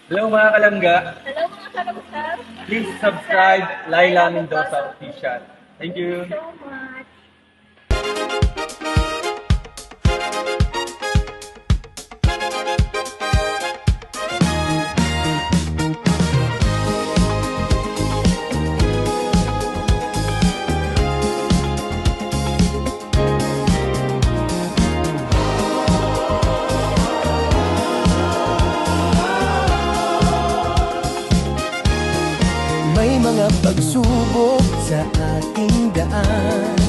Hello mga kalangga, Hello mga kalabsar. please subscribe Laila Mendoza Official. Thank you. So much. May mga pagsubok sa ating daan,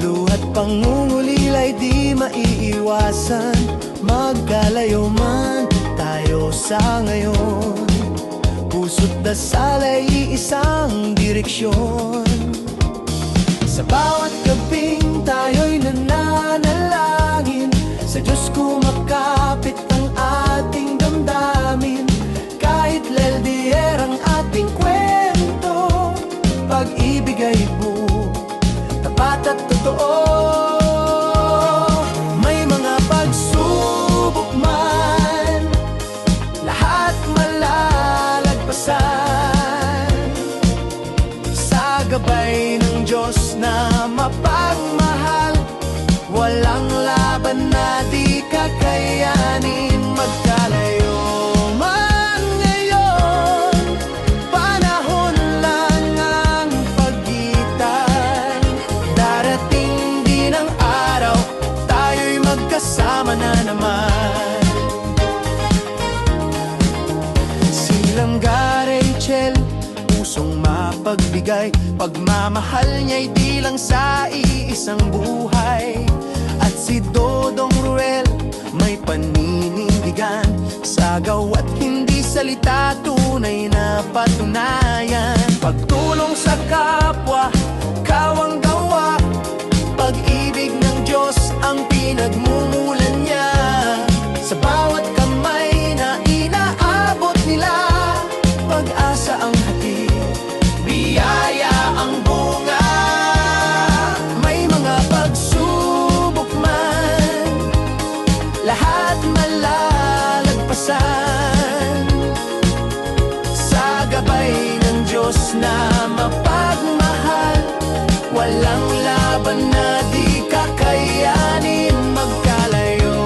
luhat pangungulilay di maiiwasan. Magkalayo man tayo sa ngayon, puso't dasal ay iisang direksyon. Sa bawat gabing tayo'y nananalangin, sa Diyos kumakapit ang ating damdamin. Kahit leldier ang ating kwento, pag-ibig ay buo, tapat at totoo. May mga pagsubok man, lahat malalagpasan. Sa gabay ng Diyos na mapagmahal, walang laban na di kakayanin. Magkalayo man ngayon, panahon lang ang pagitan. Darating din ang araw, tayo'y magkasama na naman. Silang Rachel, pusong mapagbigay, pagmamahal niya'y di lang sa iisang buhay. At si Dodong Ruel, may paninindigan, sa gawa't hindi salita, tunay na patunayan. Pagtulong sa kapwa, kawang gawa, pag-ibig ng Diyos ang pinagmumulan niya. Sa bawat kamay na inaabot nila, pag-asa ang hatid, biyaya ang bunga. May mga pagsubok man, lahat malalagpasan. Sa gabay ng Diyos na mapagmahal, walang laban na di kakayanin. Magkalayo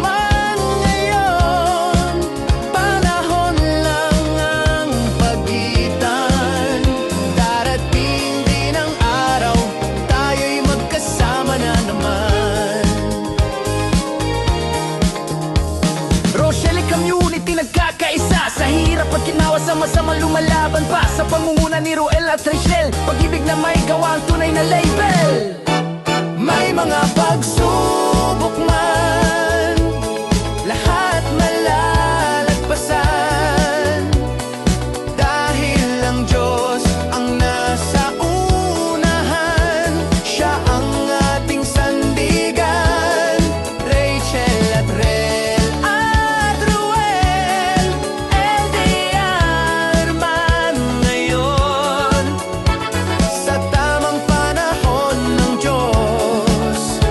man ngayon, panahon lang ang pagitan. Darating din ang araw, tayo'y magkasama na naman. Rochelle Community nagkakaisa, sa hirap at ginawa, sama-sama lumalaban pa. Sa pangunguna ni Ruel at Rachel, pag-ibig na may gawa ang tunay na label. May mga pagsubok man, lahat malalagpasan. Dahil ang Diyos ang nasa unahan, siya ang ating sandigan. Rachel at Rel at Ruel, LDR man ngayon. Sa tamang panahon ng Diyos,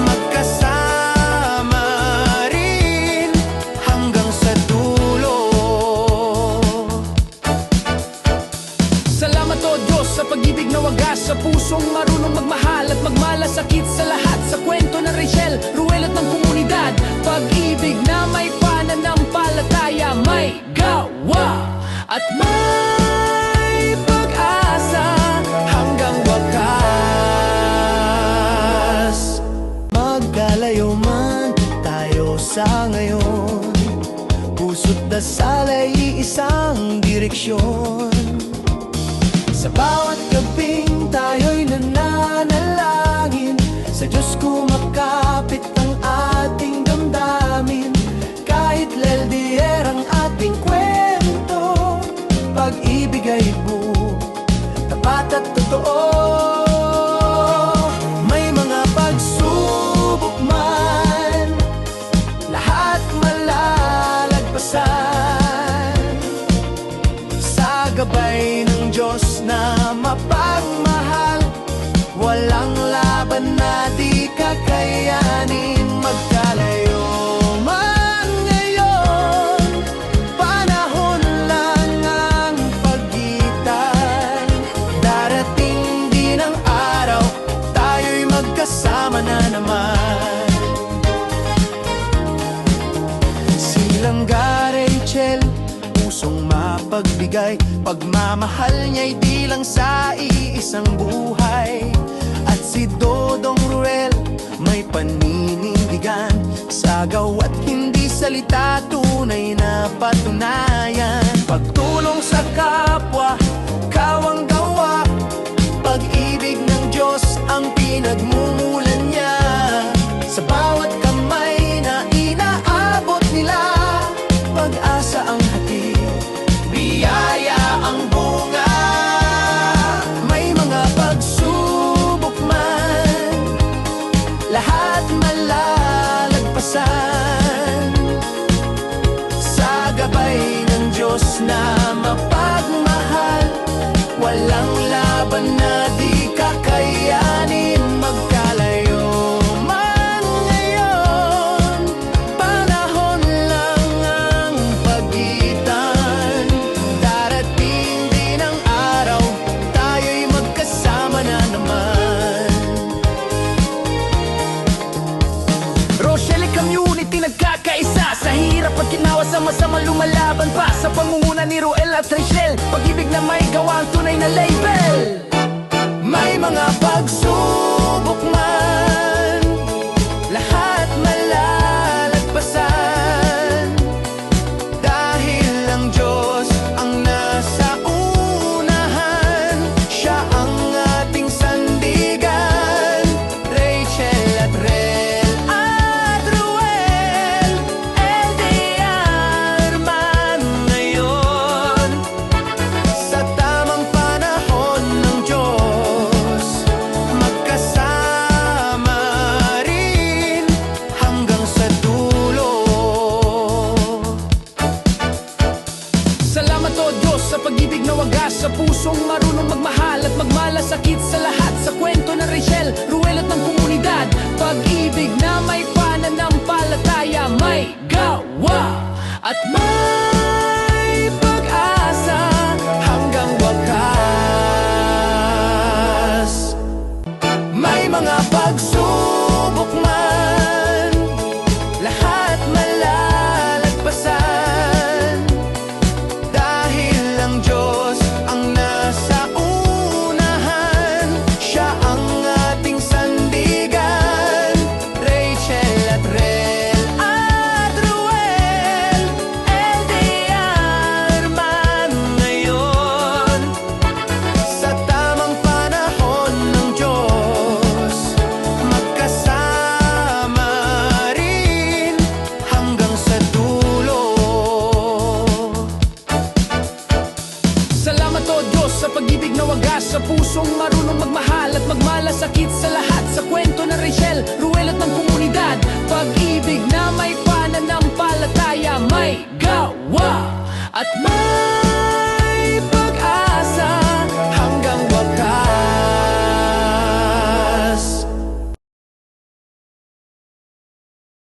magkasama rin hanggang sa dulo. Salamat o Diyos sa pag-ibig na wagas, sa pusong marunong magmahal at magmalasakit sa lahat. Sa kwento ng Rachel, Ruel at ng komunidad, pag-ibig na may pananampalataya, may gawa at may pag-asa hanggang wakas. Magkalayo man tayo sa ngayon, puso't dasal ay iisang direksyon. Sa bawat gabing tayo'y nananalangin, sa Diyos kumakapit ang ating damdamin. Kahit leldier ang ating kwento, pag-ibig ay buo, tapat at totoo. May mga pagsubok man, lahat malalagpasan. Sa gabay ng Diyos na mapagmahal, walang laban na di kakayanin. Magkalayo man ngayon, panahon pagbigay. Pagmamahal niya'y di lang sa iisang buhay. At si Dodong Ruel may paninindigan sa gawa't hindi salita, tunay na patunayan. Pagtulong sa kapwa, kawang gawa. Pag-ibig ng Diyos ang pinagmumulan niya. Sa bawat kamay na inaabot nila, pag-asa ang hatid, biyaya ang bunga. May mga pagsubok man, lahat malalagpasan. Sa gabay ng Diyos na mapagmahal, walang laban na di kakayanin. Magkalayo man ngayon, panahon lang ang pagitan. Darating din ang araw, tayo'y magkasama na naman. Rochelle Community nagkakaisa, sa hirap at ginawa, sama-sama lumalaban pa. Sa pangunguna ni Ruel at Rachel, pag-ibig na may gawa ang tunay na label. May mga pagsubok man, lahat malalagpasan. Dahil ang Diyos ang nasa unahan, Siya ang ating sandigan. Rachel at Rel at Ruel, LDR man ngayon. Sa tamang panahon ng Diyos, magkasama rin hanggang sa dulo. Salamat o Diyos sa pag-ibig na wagas, sa pusong marunong magmahal at magmalasakit sa lahat. Sa kwento ng Rachel, Ruel at ng komunidad, pag-ibig na may pananampalataya, may gawa at may pag-asa hanggang wakas. May mga pagsubok man, lahat malalagpasan. Dahil ang Diyos ang nasa unahan, Siya ang ating sandigan. Rachel at Rel at Ruel, LDR man ngayon. Sa tamang panahon ng Diyos, magkasama rin hanggang sa dulo. Salamat o Diyos sa pag-ibig na wagas, sa pusong marunong magmahal at magmalasakit sa lahat. Sa kwento ng Rachel, Ruel at ng komunidad, pag-ibig na may pananampalataya, may gawa at may